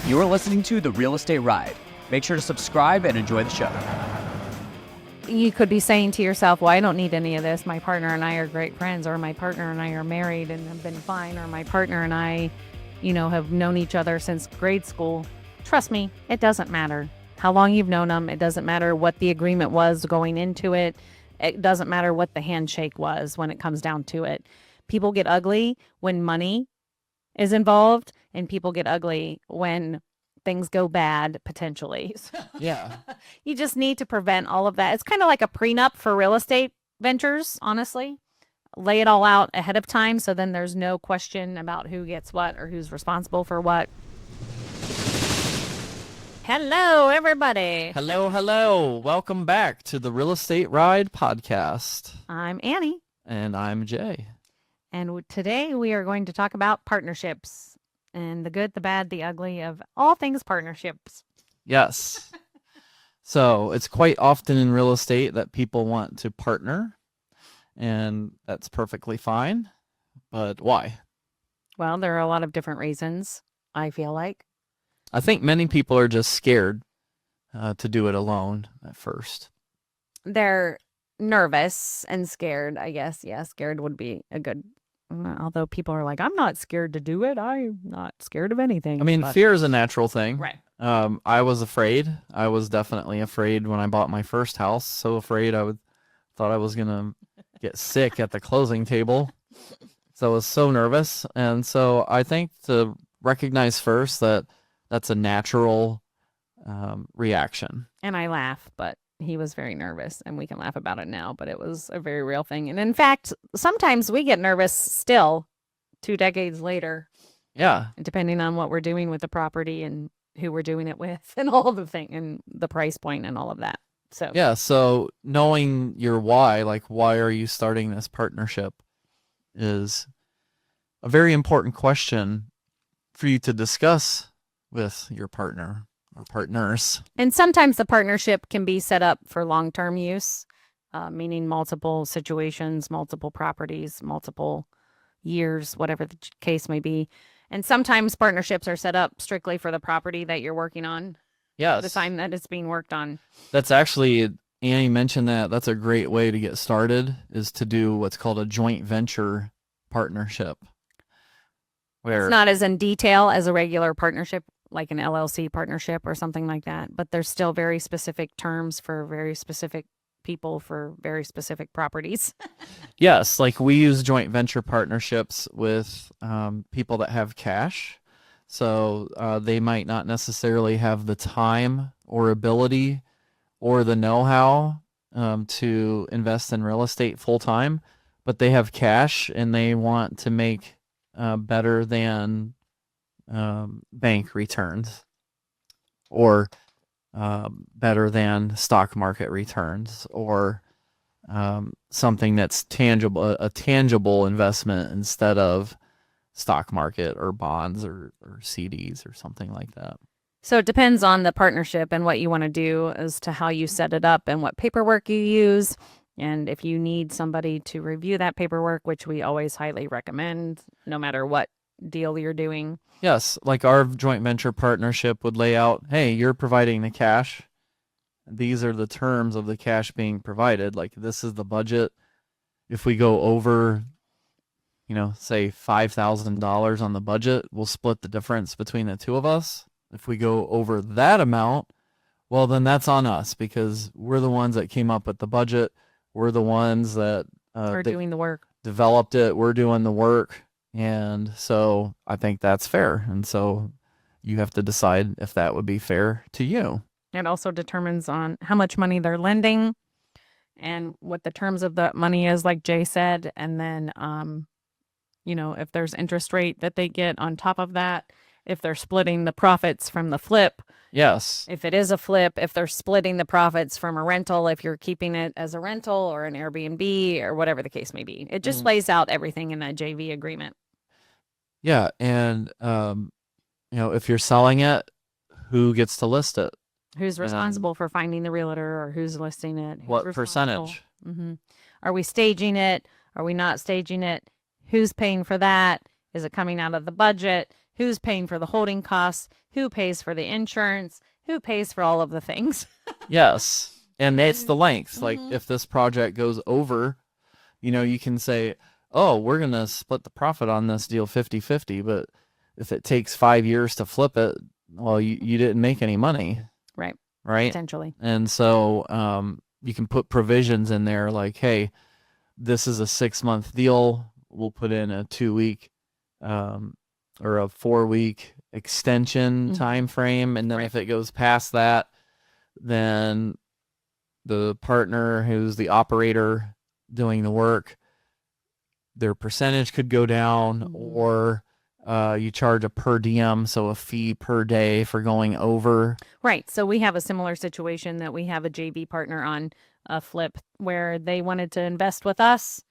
You are listening to The Real Estate Ride. Make sure to subscribe and enjoy the show. You could be saying to yourself, well, I don't need any of this. My partner and I are great friends, or my partner and I are married and have been fine, or my partner and I, have known each other since grade school. Trust me, it doesn't matter how long you've known them. It doesn't matter what the agreement was going into it. It doesn't matter what the handshake was when it comes down to it. People get ugly when money is involved, and people get ugly when things go bad, potentially. Yeah. You just need to prevent all of that. It's kind of like a prenup for real estate ventures, honestly. Lay it all out ahead of time, so then there's no question about who gets what or who's responsible for what. Hello, everybody. Hello. Welcome back to the Real Estate Ride podcast. I'm Annie. And I'm Jay. And today we are going to talk about partnerships and the good, the bad, the ugly of all things partnerships. Yes. So it's quite often in real estate that people want to partner, and that's perfectly fine. But why? Well, there are a lot of different reasons, I feel like. I think many people are just scared to do it alone at first. They're nervous and scared, I guess. Yeah, scared would be a good... Although people are like, I'm not scared to do it. I'm not scared of anything. I mean, fear is a natural thing. Right. I was afraid. I was definitely afraid when I bought my first house. So afraid thought I was going to get sick at the closing table. So I was so nervous. And so I think to recognize first that that's a natural reaction. And I laugh, but he was very nervous, and we can laugh about it now, but it was a very real thing. And in fact, sometimes we get nervous still 2 decades later. Yeah. Depending on what we're doing with the property and who we're doing it with and all the thing and the price point and all of that. So yeah. So knowing your why, like why are you starting this partnership, is a very important question for you to discuss with your partner or partners. And sometimes the partnership can be set up for long-term use, meaning multiple situations, multiple properties, multiple years, whatever the case may be. And sometimes partnerships are set up strictly for the property that you're working on. Yes. The time that it's being worked on. That's actually, Annie mentioned that's a great way to get started, is to do what's called a joint venture partnership. Where It's not as in detail as a regular partnership, like an LLC partnership or something like that, but there's still very specific terms for very specific people for very specific properties. Yes, like we use joint venture partnerships with people that have cash. So they might not necessarily have the time or ability or the know-how to invest in real estate full time, but they have cash and they want to make better than bank returns, or better than stock market returns, or something that's tangible, a tangible investment instead of stock market or bonds or CDs or something like that. So it depends on the partnership and what you want to do as to how you set it up and what paperwork you use. And if you need somebody to review that paperwork, which we always highly recommend, no matter what deal you're doing. Yes, like our joint venture partnership would lay out, hey, you're providing the cash. These are the terms of the cash being provided. Like, this is the budget. If we go over, say $5,000 on the budget, we'll split the difference between the two of us. If we go over that amount, well, then that's on us, because we're the ones that came up with the budget. We're the ones that Are doing the work. Developed it. We're doing the work. And so I think that's fair. And so you have to decide if that would be fair to you. It also determines on how much money they're lending and what the terms of the money is, like Jay said. And then, if there's interest rate that they get on top of that, if they're splitting the profits from the flip. Yes. If it is a flip, if they're splitting the profits from a rental, if you're keeping it as a rental or an Airbnb or whatever the case may be. It just lays out everything in that JV agreement. Yeah. And, if you're selling it, who gets to list it? Who's responsible for finding the realtor, or who's listing it? What percentage? Mm-hmm. Are we staging it? Are we not staging it? Who's paying for that? Is it coming out of the budget? who's paying for the holding costs, who pays for the insurance, who pays for all of the things. Yes. And it's the length. Like if this project goes over, you can say, oh, we're going to split the profit on this deal 50-50. But if it takes 5 years to flip it, well, you didn't make any money. Right. Right. Potentially. And so you can put provisions in there like, hey, this is a 6-month deal. We'll put in a 2-week or a 4-week extension time frame. And then if it goes past that, then the partner who's the operator doing the work, their percentage could go down, or you charge a per diem, so a fee per day for going over. Right. So we have a similar situation that we have a JV partner on a flip where they wanted to invest with us.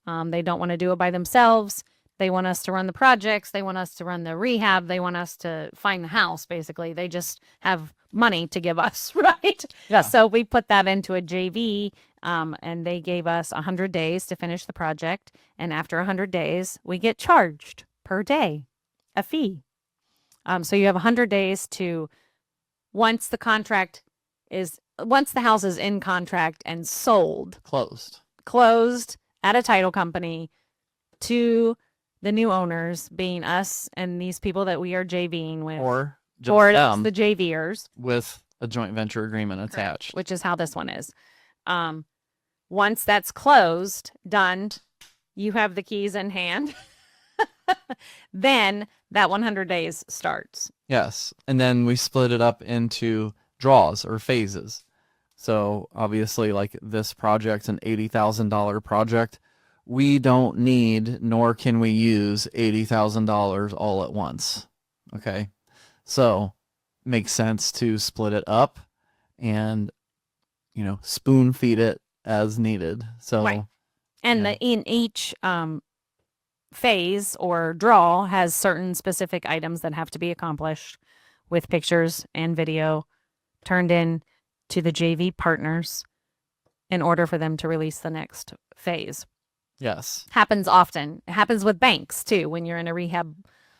They don't want to do it by themselves. They want us to run the projects. They want us to run the rehab. They want us to find the house, basically. They just have money to give us, right? Yeah. So we put that into a JV, and they gave us 100 days to finish the project. And after 100 days, we get charged per day a fee. So you have 100 days to, once the house is in contract and sold, closed at a title company to the new owners, being us and these people that we are JVing with, Or just or them the JVers with a joint venture agreement attached. which is how this one is. Once that's closed, done, you have the keys in hand. Then that 100 days starts. Yes. And then we split it up into draws or phases. So obviously, like this project's an $80,000 project. We don't need, nor can we use $80,000 all at once. Okay. So makes sense to split it up and, spoon feed it as needed. So, Right. And in each phase or draw has certain specific items that have to be accomplished with pictures and video turned in to the JV partners in order for them to release the next phase. yes. Happens often. It happens with banks too. When you're in a rehab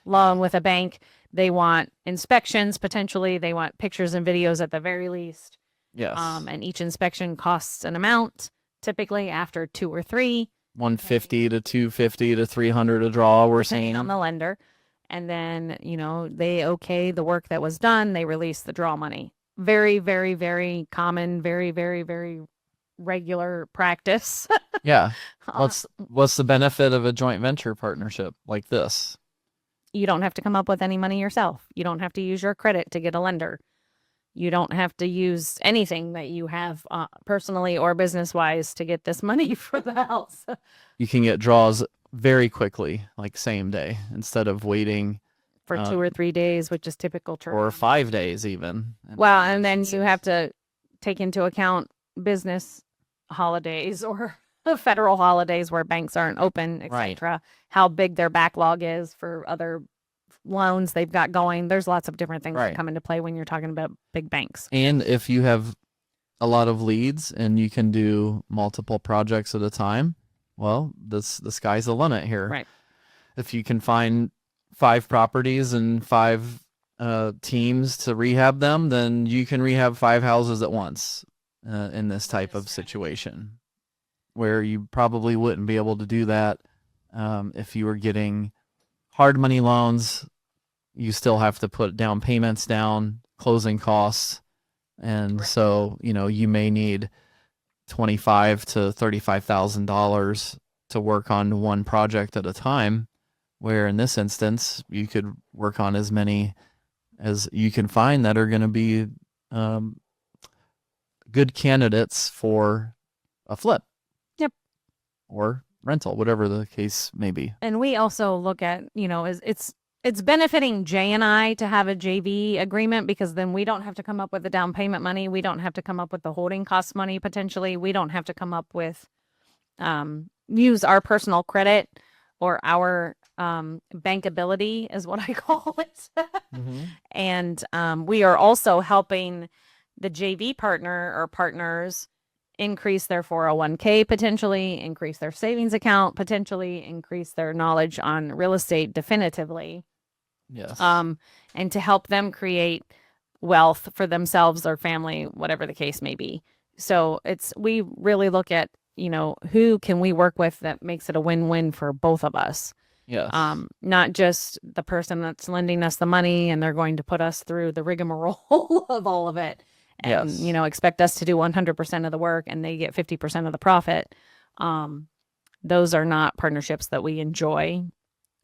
loan with a bank, they want inspections potentially. They want pictures and videos at the very least. Yes. And each inspection costs an amount, typically after 2 or 3. 150 to 250 to 300 a draw, we're depending saying. on the lender. And then, they okay the work that was done, they release the draw money. Very, very, very common, very, very, very regular practice. Yeah. What's the benefit of a joint venture partnership like this? You don't have to come up with any money yourself. You don't have to use your credit to get a lender. You don't have to use anything that you have personally or business-wise to get this money for the house. You can get draws very quickly, like same day, instead of waiting For 2 or 3 days, which is typical turn. or 5 days even. Well, and then you have to take into account business holidays or federal holidays where banks aren't open, etc. How big their backlog is for other loans they've got going. There's lots of different things that come into play when you're talking about big banks. And if you have a lot of leads and you can do multiple projects at a time, well, the sky's the limit here. Right. If you can find 5 properties and 5 teams to rehab them, then you can rehab 5 houses at once in this type of situation, where you probably wouldn't be able to do that if you were getting hard money loans. You still have to put down payments down, closing costs, and so you may need $25,000 to $35,000 to work on one project at a time. Where in this instance, you could work on as many as you can find that are going to be good candidates for a flip. Yep. Or rental, whatever the case may be. And we also look at, it's benefiting Jay and I to have a JV agreement, because then we don't have to come up with the down payment money. We don't have to come up with the holding cost money potentially. We don't have to come up with use our personal credit or our bankability is what I call it. And we are also helping the JV partner or partners increase their 401k, potentially increase their savings account, potentially increase their knowledge on real estate definitively. Yes. And to help them create wealth for themselves, their family, whatever the case may be. So we really look at, who can we work with that makes it a win-win for both of us. Yes. Not just the person that's lending us the money and they're going to put us through the rigmarole of all of it and, Yes. expect us to do 100% of the work and they get 50% of the profit. Those are not partnerships that we enjoy.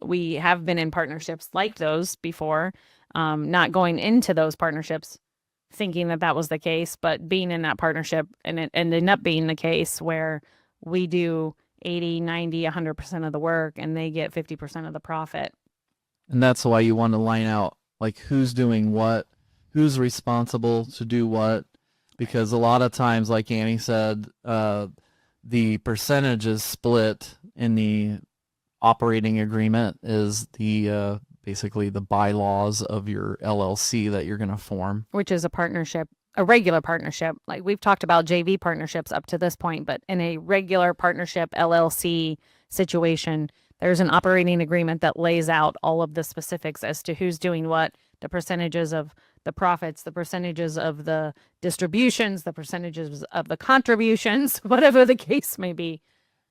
We have been in partnerships like those before, not going into those partnerships thinking that was the case, but being in that partnership and it ended up being the case where we do 80, 90, 100% of the work and they get 50% of the profit. And that's why you want to line out like who's doing what, who's responsible to do what, because a lot of times, like Annie said, the percentage is split in the operating agreement is the basically the bylaws of your LLC that you're going to form, which is a partnership, a regular partnership. Like we've talked about JV partnerships up to this point, but in a regular partnership LLC situation, there's an operating agreement that lays out all of the specifics as to who's doing what, the percentages of the profits, the percentages of the distributions, the percentages of the contributions, whatever the case may be.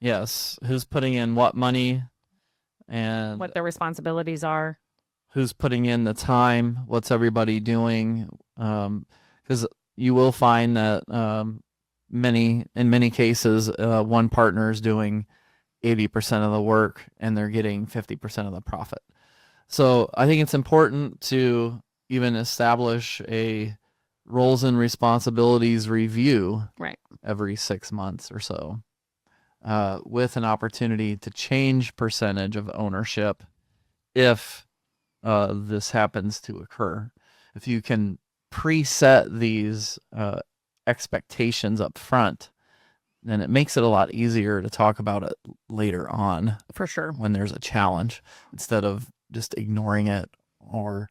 Yes, who's putting in what money and what their responsibilities are. Who's putting in the time, what's everybody doing, because you will find that in many cases, one partner is doing 80% of the work and they're getting 50% of the profit. So I think it's important to even establish a roles and responsibilities review right every 6 months or so, with an opportunity to change percentage of ownership if this happens to occur. If you can preset these expectations up front, then it makes it a lot easier to talk about it later on. For sure. When there's a challenge, instead of just ignoring it or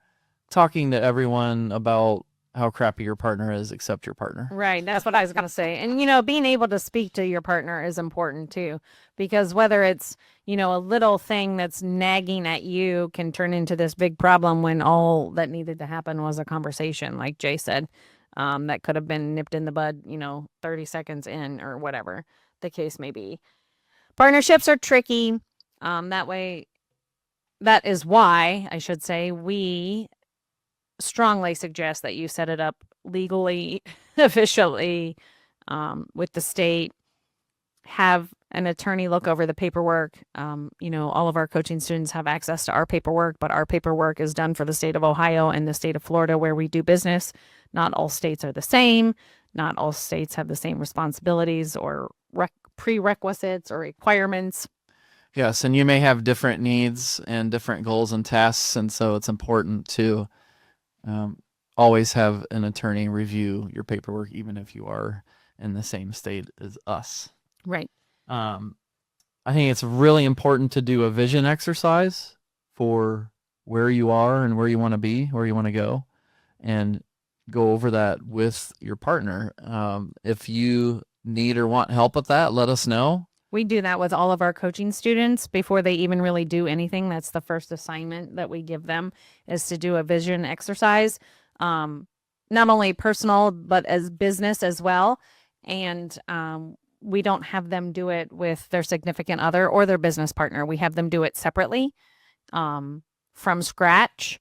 talking to everyone about how crappy your partner is except your partner. Right. That's what I was going to say. And, being able to speak to your partner is important too, because whether it's, a little thing that's nagging at you can turn into this big problem when all that needed to happen was a conversation, like Jay said, that could have been nipped in the bud, 30 seconds in or whatever the case may be. Partnerships are tricky. That is why I should say we strongly suggest that you set it up legally, officially, with the state. Have an attorney look over the paperwork. All of our coaching students have access to our paperwork, but our paperwork is done for the state of Ohio and the state of Florida where we do business. Not all states are the same. Not all states have the same responsibilities or prerequisites or requirements. Yes, and you may have different needs and different goals and tasks, and so it's important to always have an attorney review your paperwork, even if you are in the same state as us. Right. I think it's really important to do a vision exercise for where you are and where you want to be, where you want to go, and go over that with your partner. If you need or want help with that, let us know. We do that with all of our coaching students before they even really do anything. That's the first assignment that we give them, is to do a vision exercise, not only personal, but as business as well. And we don't have them do it with their significant other or their business partner. We have them do it separately from scratch.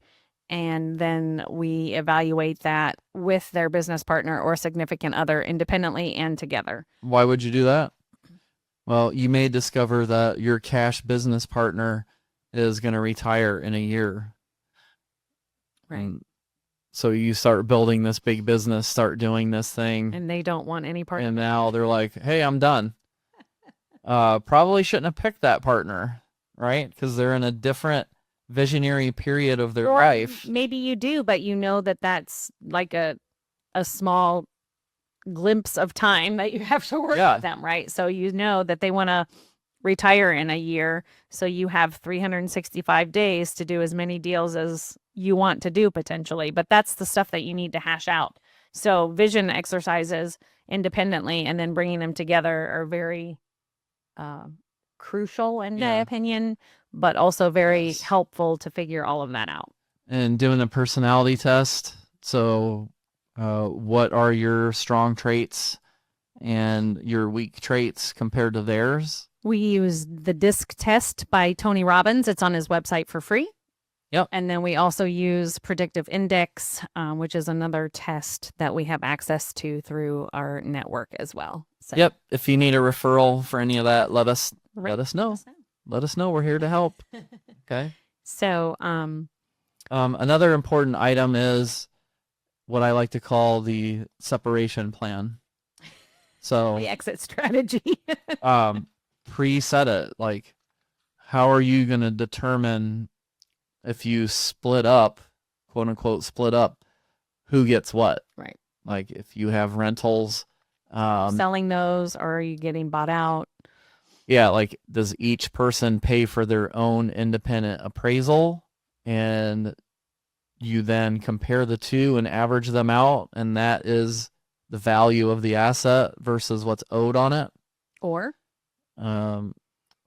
And then we evaluate that with their business partner or significant other independently and together. Why would you do that? Well, you may discover that your cash business partner is going to retire in a year. Right. And so you start building this big business, start doing this thing. And they don't want any part. And now they're like, hey, I'm done. Probably shouldn't have picked that partner, right? Because they're in a different visionary period of their life. Maybe you do, but you know that that's like a small glimpse of time that you have to work with them, right? So you know that they want to retire in a year, so you have 365 days to do as many deals as you want to do potentially, but that's the stuff that you need to hash out. So vision exercises independently and then bringing them together are very crucial in my opinion, but also very helpful to figure all of that out. and doing a personality test. So, what are your strong traits and your weak traits compared to theirs? We use the DISC test by Tony Robbins. It's on his website for free. Yep. And then we also use predictive index, which is another test that we have access to through our network as well. So, Yep. If you need a referral for any of that, let us know. Right. Let us know. We're here to help. Okay. So, Another important item is what I like to call the separation plan. So the exit strategy. preset it. Like, how are you going to determine if you split up, quote unquote, split up, who gets what? Right. Like, if you have rentals, selling those, or are you getting bought out? Yeah, like, does each person pay for their own independent appraisal, and you then compare the two and average them out, and that is the value of the asset versus what's owed on it? Or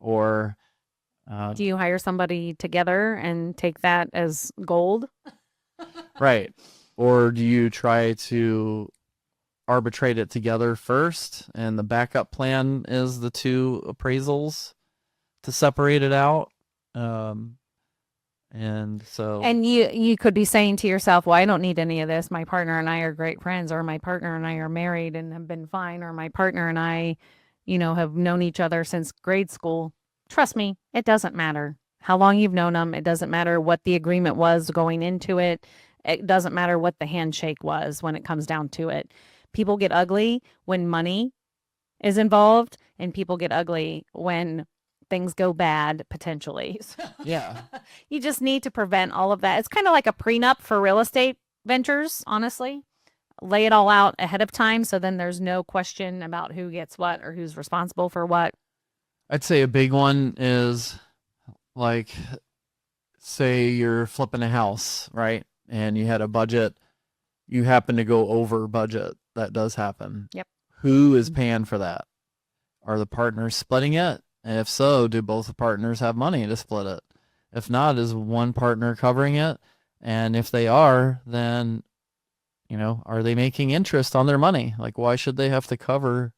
Or do you hire somebody together and take that as gold? right. Or do you try to arbitrate it together first, and the backup plan is the two appraisals to separate it out? And you could be saying to yourself, well, I don't need any of this. My partner and I are great friends, or my partner and I are married and have been fine, or my partner and I, have known each other since grade school. Trust me, it doesn't matter how long you've known them. It doesn't matter what the agreement was going into it. It doesn't matter what the handshake was when it comes down to it. People get ugly when money is involved, and people get ugly when things go bad potentially. So yeah. you just need to prevent all of that. It's kind of like a prenup for real estate ventures, honestly. Lay it all out ahead of time, so then there's no question about who gets what or who's responsible for what. I'd say a big one is, like, say you're flipping a house, right? And you had a budget, you happen to go over budget. That does happen. Yep. Who is paying for that? Are the partners splitting it? And if so, do both the partners have money to split it? If not, is one partner covering it? And if they are, then, are they making interest on their money? Like, why should they have to cover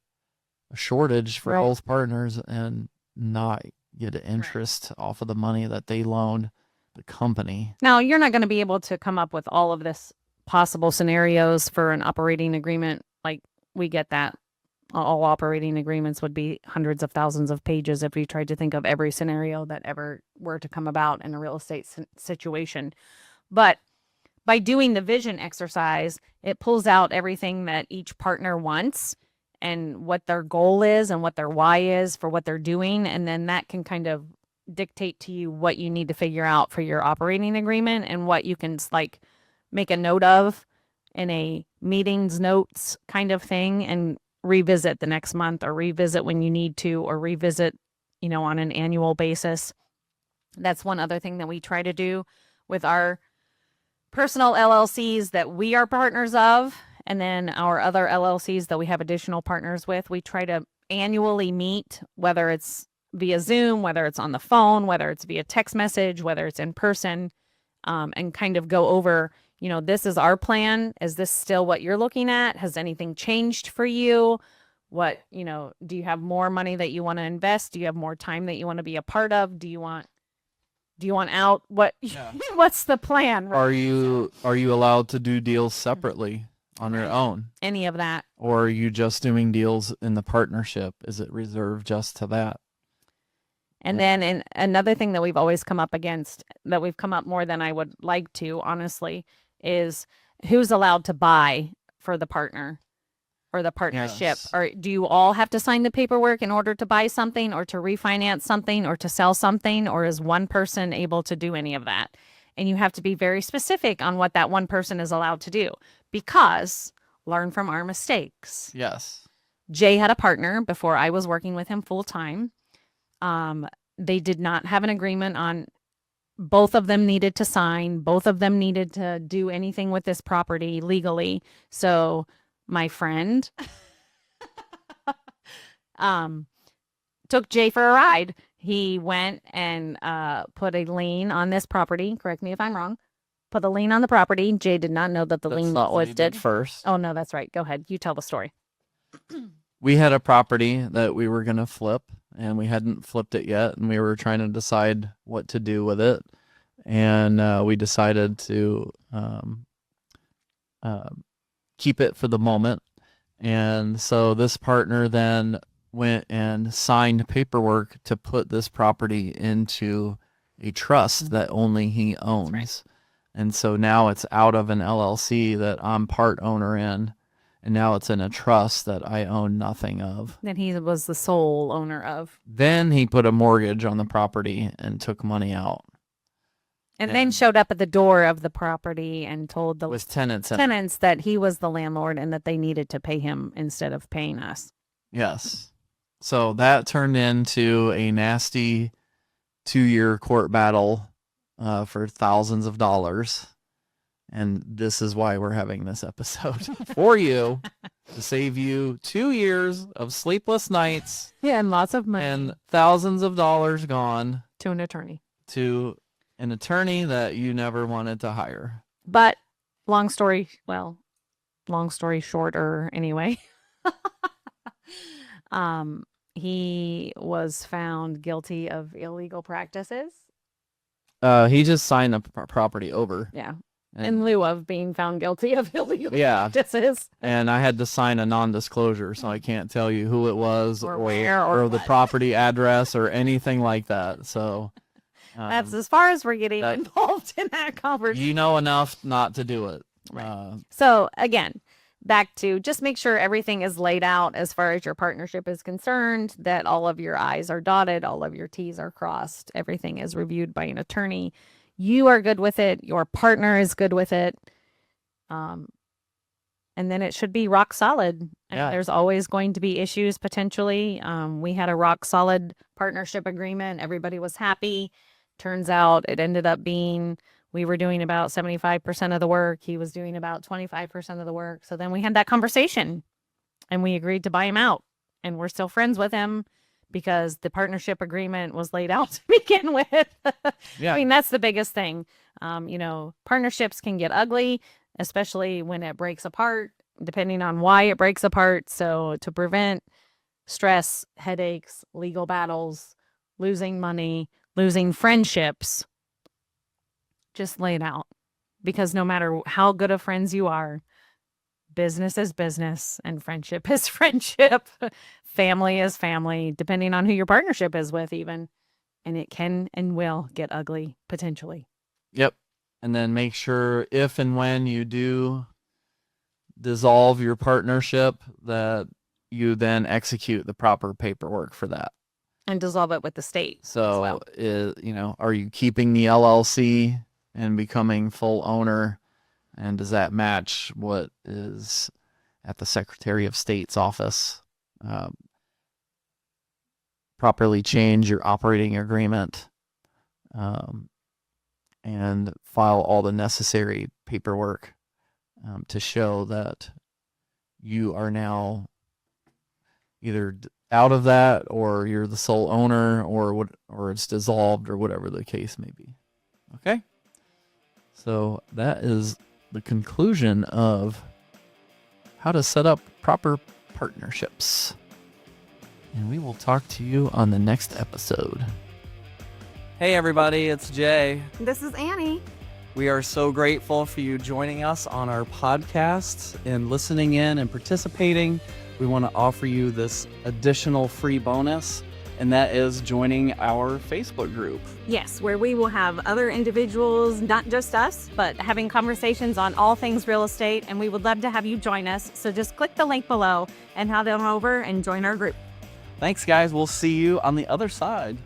a shortage for both partners and not get interest off of the money that they loaned the company? Now, you're not going to be able to come up with all of this possible scenarios for an operating agreement. Like, we get that. All operating agreements would be hundreds of thousands of pages if you tried to think of every scenario that ever were to come about in a real estate situation. But by doing the vision exercise, it pulls out everything that each partner wants and what their goal is and what their why is for what they're doing. And then that can kind of dictate to you what you need to figure out for your operating agreement and what you can, like, make a note of in a meetings notes kind of thing and revisit the next month, or revisit when you need to, or revisit, on an annual basis. That's one other thing that we try to do with our personal LLCs that we are partners of, and then our other LLCs that we have additional partners with. We try to annually meet, whether it's via Zoom, whether it's on the phone, whether it's via text message, whether it's in person, and kind of go over, this is our plan. Is this still what you're looking at? Has anything changed for you? What, do you have more money that you want to invest? Do you have more time that you want to be a part of? Do you want out? What, what's the plan? Right? Are you allowed to do deals separately on your own? Any of that. Or are you just doing deals in the partnership? Is it reserved just to that? And then another thing that we've always come up against, that we've come up more than I would like to, honestly, is who's allowed to buy for the partner or the partnership. Yes. Or do you all have to sign the paperwork in order to buy something or to refinance something or to sell something? Or is one person able to do any of that? And you have to be very specific on what that one person is allowed to do, because learn from our mistakes. Yes. Jay had a partner before I was working with him full time. They did not have an agreement on, both of them needed to sign, both of them needed to do anything with this property legally. So my friend took Jay for a ride. He went and put a lien on this property. Correct me if I'm wrong. put a lien on the property. Jay did not know that the That's lien not what he lifted. did first. Oh, no, that's right. Go ahead. You tell the story. We had a property that we were going to flip, and we hadn't flipped it yet, and we were trying to decide what to do with it. And we decided to keep it for the moment. And so this partner then went and signed paperwork to put this property into a trust that only he owns. right. And so now it's out of an LLC that I'm part owner in, and now it's in a trust that I own nothing of. That he was the sole owner of. Then he put a mortgage on the property and took money out And then showed up at the door of the property and told the with tenants in it. tenants that he was the landlord and that they needed to pay him instead of paying us. Yes. So that turned into a nasty 2-year court battle for thousands of dollars. And this is why we're having this episode for you, to save you 2 years of sleepless nights Yeah, and lots of money and thousands of dollars gone to an attorney. to an attorney that you never wanted to hire. But long story shorter anyway. He was found guilty of illegal practices. He just signed the property over. Yeah. And- In lieu of being found guilty of illegal Yeah. practices. And I had to sign a non-disclosure, so I can't tell you who it was Or where or the what. property address or anything like that. So That's as far as we're getting that- involved in that conversation. you know enough not to do it. Right. So again, back to just make sure everything is laid out as far as your partnership is concerned, that all of your I's are dotted, all of your T's are crossed, everything is reviewed by an attorney. You are good with it. Your partner is good with it. And then it should be rock solid. And Yeah. there's always going to be issues potentially. We had a rock solid partnership agreement. Everybody was happy. Turns out it ended up being we were doing about 75% of the work. He was doing about 25% of the work. So then we had that conversation and we agreed to buy him out. And we're still friends with him because the partnership agreement was laid out to begin with. Yeah. I mean, that's the biggest thing. Partnerships can get ugly, especially when it breaks apart, depending on why it breaks apart. So to prevent stress, headaches, legal battles, losing money, losing friendships, just lay it out. Because no matter how good of friends you are, business is business and friendship is friendship. Family is family, depending on who your partnership is with even. And it can and will get ugly potentially. Yep. And then make sure if and when you do dissolve your partnership that you then execute the proper paperwork for that. And dissolve it with the state. as So, well. are you keeping the LLC and becoming full owner? And does that match what is at the Secretary of State's office? Properly change your operating agreement and file all the necessary paperwork to show that you are now either out of that or you're the sole owner or it's dissolved or whatever the case may be. Okay? So that is the conclusion of how to set up proper partnerships. And we will talk to you on the next episode. Hey everybody, it's Jay. This is Annie. We are so grateful for you joining us on our podcast and listening in and participating. We want to offer you this additional free bonus, and that is joining our Facebook group. Yes, where we will have other individuals, not just us, but having conversations on all things real estate, and we would love to have you join us. So just click the link below and head on over and join our group. Thanks, guys. We'll see you on the other side.